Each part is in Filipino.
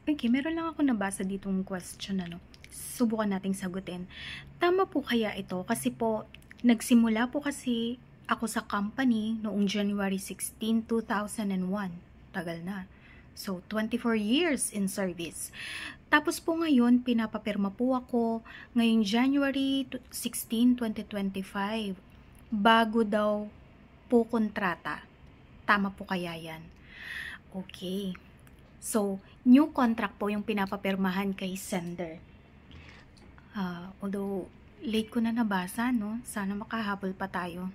Okay, meron lang ako nabasa ditong question, ano. Subukan nating sagutin. Tama po kaya ito? Kasi po, nagsimula po kasi ako sa company noong January 16, 2001. Tagal na. So, 24 years in service. Tapos po ngayon, pinapapirma po ako ngayong January 16, 2025. Bago daw po kontrata. Tama po kaya yan? Okay. So, new contract po yung pinapapirmahan kay sender. Although, late ko na nabasa, no? Sana makahabol pa tayo.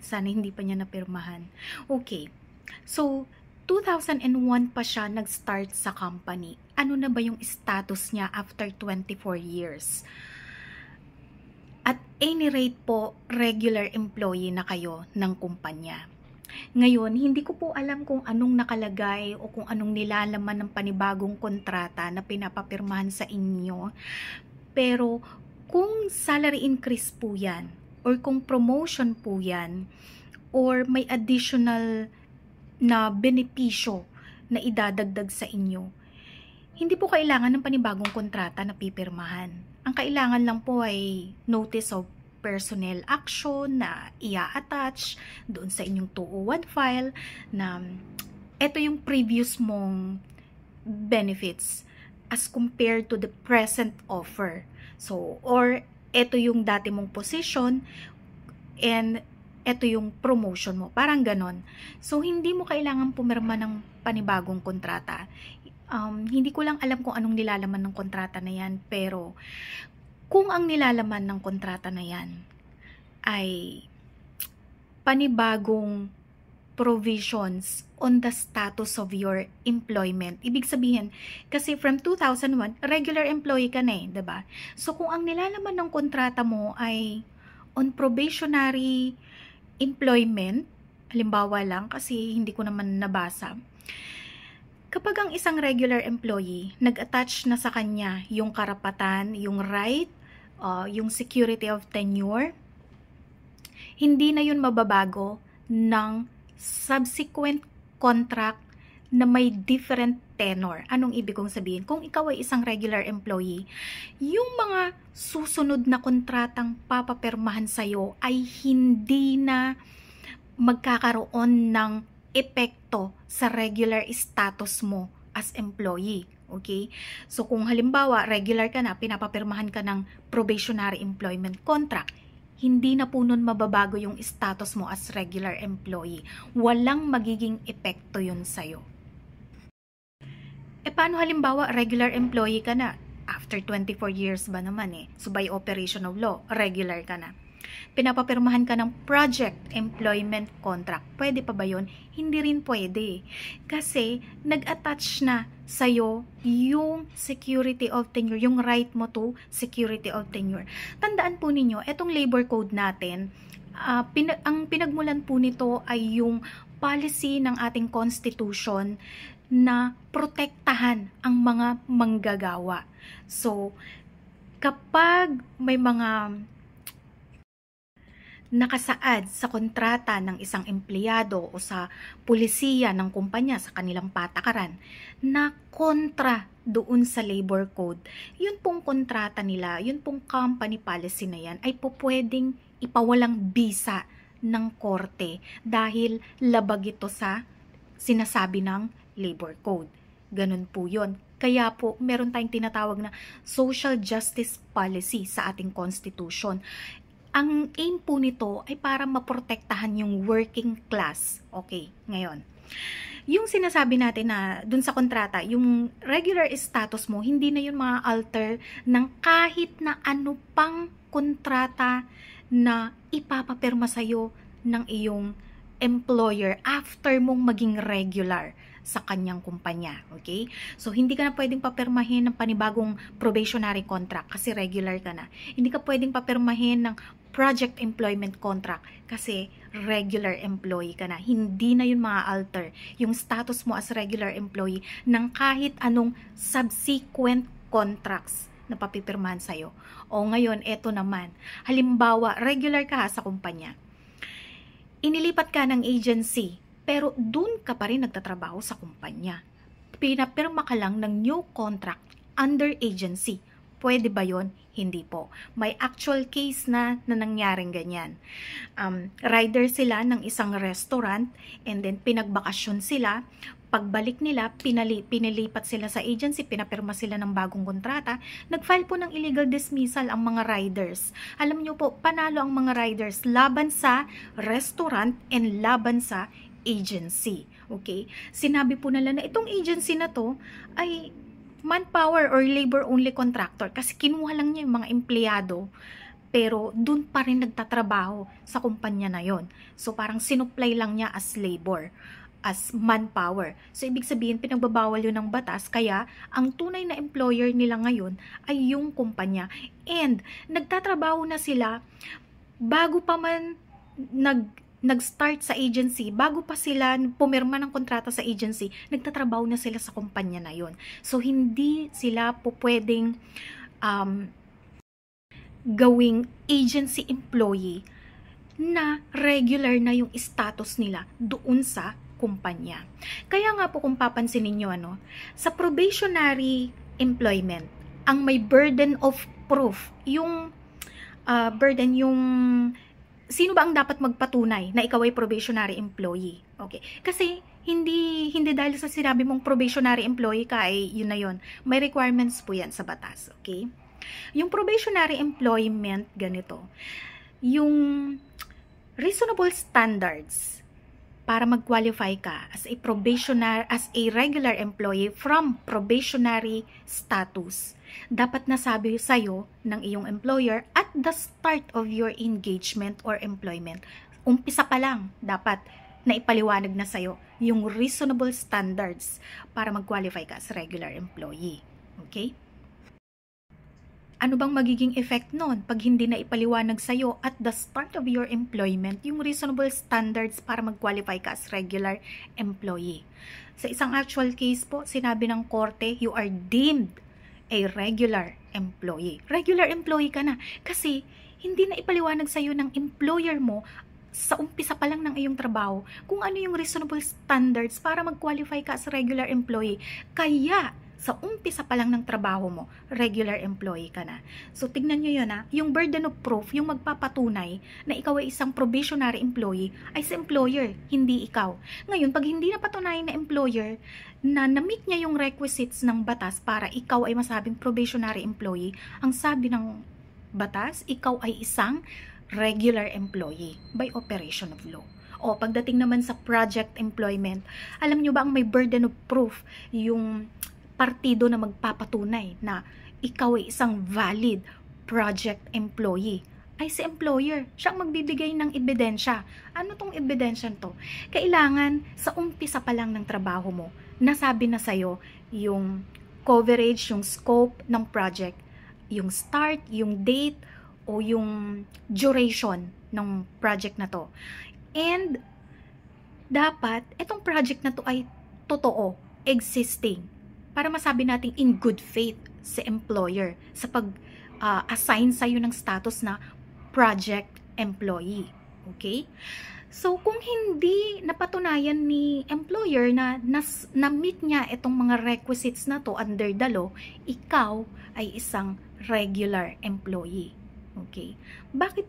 Sana hindi pa niya napirmahan. Okay. So, 2001 pa siya nag-start sa company. Ano na ba yung status niya after 24 years? At any rate po, regular employee na kayo ng kumpanya. Ngayon, hindi ko po alam kung anong nakalagay o kung anong nilalaman ng panibagong kontrata na pinapapirmahan sa inyo. Pero kung salary increase po yan, or kung promotion po yan, or may additional na benepisyo na idadagdag sa inyo, hindi po kailangan ng panibagong kontrata na pipirmahan. Ang kailangan lang po ay notice of personnel action na ia-attach doon sa inyong 201 file na ito yung previous mong benefits as compared to the present offer. So, or ito yung dati mong position and ito yung promotion mo. Parang ganon. So, hindi mo kailangan pumirma ng panibagong kontrata. Hindi ko lang alam kung anong nilalaman ng kontrata na yan, pero kung ang nilalaman ng kontrata na yan ay panibagong provisions on the status of your employment. Ibig sabihin, kasi from 2001, regular employee ka na eh, diba? So, kung ang nilalaman ng kontrata mo ay on probationary employment, halimbawa lang kasi hindi ko naman nabasa, kapag ang isang regular employee, nag-attach na sa kanya yung karapatan, yung right, yung security of tenure, hindi na yun mababago ng subsequent contract na may different tenor. Anong ibig kong sabihin? Kung ikaw ay isang regular employee, yung mga susunod na kontratang papapirmahan sa'yo ay hindi na magkakaroon ng epekto sa regular status mo as employee. Okay? So, kung halimbawa, regular ka na, pinapapirmahan ka ng probationary employment contract, hindi na po nun mababago yung status mo as regular employee. Walang magiging epekto yun sa'yo. Paano halimbawa, regular employee ka na? After 24 years ba naman eh? So, by operation of law, regular ka na. Pinapapirmahan ka ng project employment contract. Pwede pa ba yun? Hindi rin pwede. Kasi nag-attach na sa'yo yung security of tenure, yung right mo to security of tenure. Tandaan po ninyo, etong labor code natin, ang pinagmulan po nito ay yung policy ng ating constitution na protektahan ang mga manggagawa. So, kapag may mga nakasaad sa kontrata ng isang empleyado o sa pulisiya ng kumpanya sa kanilang patakaran na kontra doon sa labor code, yun pong kontrata nila, yun pong company policy na yan ay pwedeng ipawalang bisa ng korte dahil labag ito sa sinasabi ng labor code. Ganun po yun. Kaya po, meron tayong tinatawag na social justice policy sa ating constitution. Ang aim po nito ay para maprotektahan yung working class. Okay, ngayon. Yung sinasabi natin na dun sa kontrata, yung regular status mo, hindi na yun ma-alter ng kahit na ano pang kontrata na ipapapirma sa'yo ng iyong employer after mong maging regular sa kanyang kumpanya. Okay? So, hindi ka na pwedeng papirmahin ng panibagong probationary contract kasi regular ka na. Hindi ka pwedeng papirmahin ng project employment contract kasi regular employee ka na. Hindi na yun ma-alter yung status mo as regular employee ng kahit anong subsequent contracts na papipirmahan sa'yo. O ngayon, eto naman. Halimbawa, regular ka sa kumpanya. Inilipat ka ng agency, pero dun ka pa rin nagtatrabaho sa kumpanya. pinapirma ka lang ng new contract under agency. Pwede ba yon? Hindi po. May actual case na nangyaring ganyan. Rider sila ng isang restaurant and then pinagbakasyon sila. Pagbalik nila, pinilipat sila sa agency, pinapirma sila ng bagong kontrata. Nag-file po ng illegal dismissal ang mga riders. Alam nyo po, panalo ang mga riders laban sa restaurant and laban sa agency. Okay? Sinabi po nila na itong agency na to ay manpower or labor-only contractor kasi kinuha lang niya yung mga empleyado pero dun pa rin nagtatrabaho sa kumpanya na yon. So parang sinupply lang niya as labor, as manpower. So ibig sabihin pinagbabawal yun ng batas kaya ang tunay na employer nila ngayon ay yung kumpanya and nagtatrabaho na sila bago pa man nag-start sa agency, bago pa sila pumirma ng kontrata sa agency, nagtatrabaho na sila sa kumpanya na yon. So, hindi sila po pwedeng gawing agency employee na regular na yung status nila doon sa kumpanya. Kaya nga po kung papansin ninyo, sa probationary employment, ang may burden of proof, yung sino ba ang dapat magpatunay na ikaw ay probationary employee? Okay. Kasi hindi dahil sa sinabi mong probationary employee ka ay yun na yun. May requirements po yan sa batas. Okay? Yung probationary employment, ganito. Yung reasonable standards para mag-qualify ka as a regular employee from probationary status. Dapat nasabi sa'yo ng iyong employer at the start of your engagement or employment. Umpisa pa lang, dapat naipaliwanag na sa'yo yung reasonable standards para mag-qualify ka as regular employee. Okay? Ano bang magiging effect nun pag hindi na ipaliwanag sa'yo at the start of your employment yung reasonable standards para mag-qualify ka as regular employee? Sa isang actual case po, sinabi ng korte, you are deemed a regular employee. Regular employee ka na kasi hindi na ipaliwanag sa'yo ng employer mo sa umpisa pa lang ng iyong trabaho kung ano yung reasonable standards para mag-qualify ka as regular employee. Kaya sa umpisa pa lang ng trabaho mo, regular employee ka na. So, tignan nyo yun yung burden of proof, yung magpapatunay na ikaw ay isang probationary employee, ay sa employer, hindi ikaw. Ngayon, pag hindi na patunayan na employer na na-meet niya yung requisites ng batas para ikaw ay masabing probationary employee, ang sabi ng batas, ikaw ay isang regular employee by operation of law. O, pagdating naman sa project employment, alam nyo ba ang may burden of proof, yung partido na magpapatunay na ikaw ay isang valid project employee ay si employer. Siya ang magbibigay ng ebidensya. Ano tong ebidensya to? Kailangan sa umpisa pa lang ng trabaho mo, nasabi na sa'yo yung coverage, yung scope ng project, yung start, yung date, o yung duration ng project na to. And dapat, itong project na to ay totoo, existing, para masabi natin in good faith sa employer sa pag-assign sa'yo ng status na project employee. Okay? So, kung hindi napatunayan ni employer na na-meet niya itong mga requisites na to under the law, ikaw ay isang regular employee. Okay? Bakit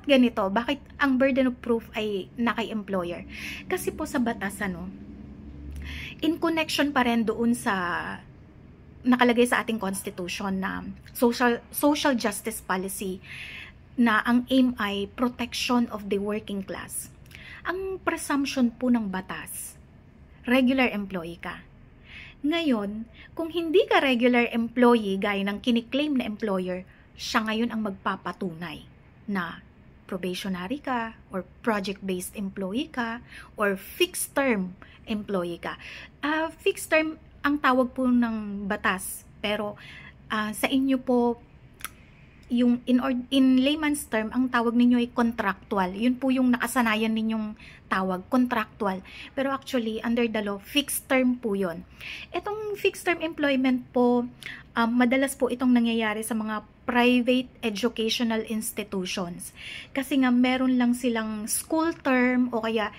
ganito? Bakit ang burden of proof ay na kay employer? Kasi po sa batas, in connection pa rin doon sa nakalagay sa ating constitution na social justice policy na ang aim ay protection of the working class. Ang presumption po ng batas, regular employee ka. Ngayon, kung hindi ka regular employee gaya ng kiniklaim na employer, siya ngayon ang magpapatunay na probationary ka, or project-based employee ka, or fixed-term employee ka. Fixed term ang tawag po ng batas, pero sa inyo po, yung in layman's term, ang tawag ninyo ay contractual. Yun po yung nakasanayan ninyong tawag, contractual. Pero actually, under the law, fixed term po yun. Itong fixed term employment po, madalas po itong nangyayari sa mga private educational institutions. Kasi nga meron lang silang school term o kaya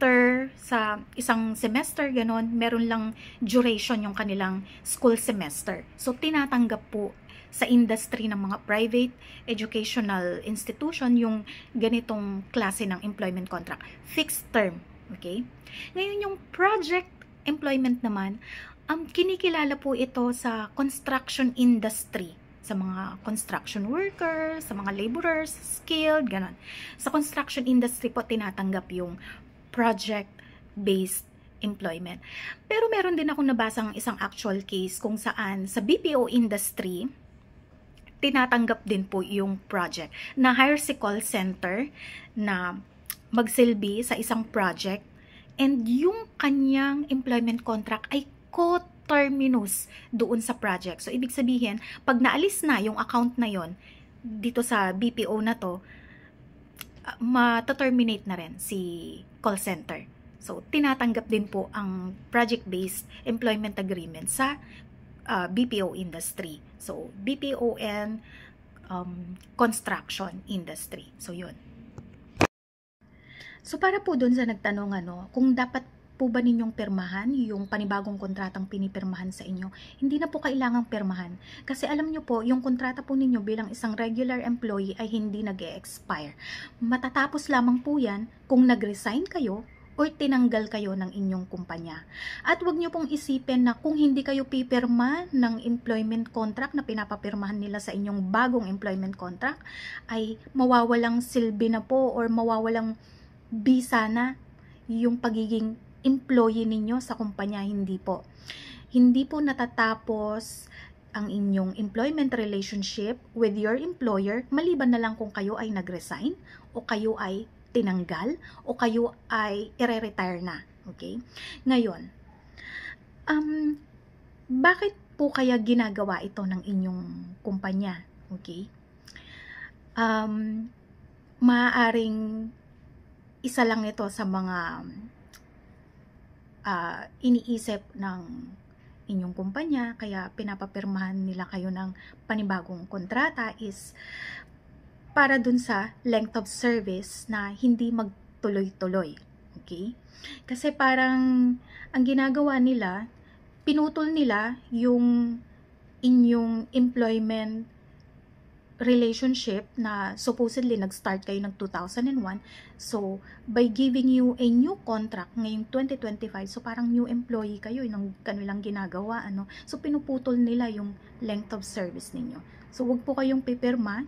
after sa isang semester, ganon, meron lang duration yung kanilang school semester. So, tinatanggap po sa industry ng mga private educational institution yung ganitong klase ng employment contract. Fixed term. Okay? Ngayon, yung project employment naman, kinikilala po ito sa construction industry, sa mga construction workers, sa mga laborers, skilled, ganon. Sa construction industry po, tinatanggap yung project-based employment. Pero meron din akong nabasang isang actual case kung saan sa BPO industry, tinatanggap din po yung project. Na-hire si call center na magsilbi sa isang project and yung kanyang employment contract ay coterminous doon sa project. So, ibig sabihin, pag naalis na yung account na yon dito sa BPO na to, mata-terminate na rin si call center. So, tinatanggap din po ang project-based employment agreement sa BPO industry. So, BPO and construction industry. So, yun. So, para po dun sa nagtanong, kung dapat po ba ninyong pirmahan yung panibagong kontratang pinipirmahan sa inyo, hindi na po kailangang pirmahan. Kasi alam nyo po, yung kontrata po ninyo bilang isang regular employee ay hindi nag-e-expire. Matatapos lamang po yan kung nag-resign kayo o tinanggal kayo ng inyong kumpanya. At wag nyo pong isipin na kung hindi kayo pipirma ng employment contract na pinapapirmahan nila sa inyong bagong employment contract, ay mawawalang silbi na po or mawawalang bisa na yung pagiging employee ninyo sa kumpanya. Hindi po. Hindi po natatapos ang inyong employment relationship with your employer maliban na lang kung kayo ay nag-resign o kayo ay tinanggal o kayo ay i-retire na. Okay? Ngayon, bakit po kaya ginagawa ito ng inyong kumpanya? Okay? Maaaring isa lang ito sa mga iniisip ng inyong kumpanya, kaya pinapapirmahan nila kayo ng panibagong kontrata is para dun sa length of service na hindi magtuloy-tuloy. Okay? Kasi parang ang ginagawa nila, pinutol nila yung inyong employment relationship na supposedly nag-start kayo ng 2001. So, by giving you a new contract ngayong 2025, so parang new employee kayo, yung kanilang ginagawa, So, pinuputol nila yung length of service ninyo. So, wag po kayong pipirma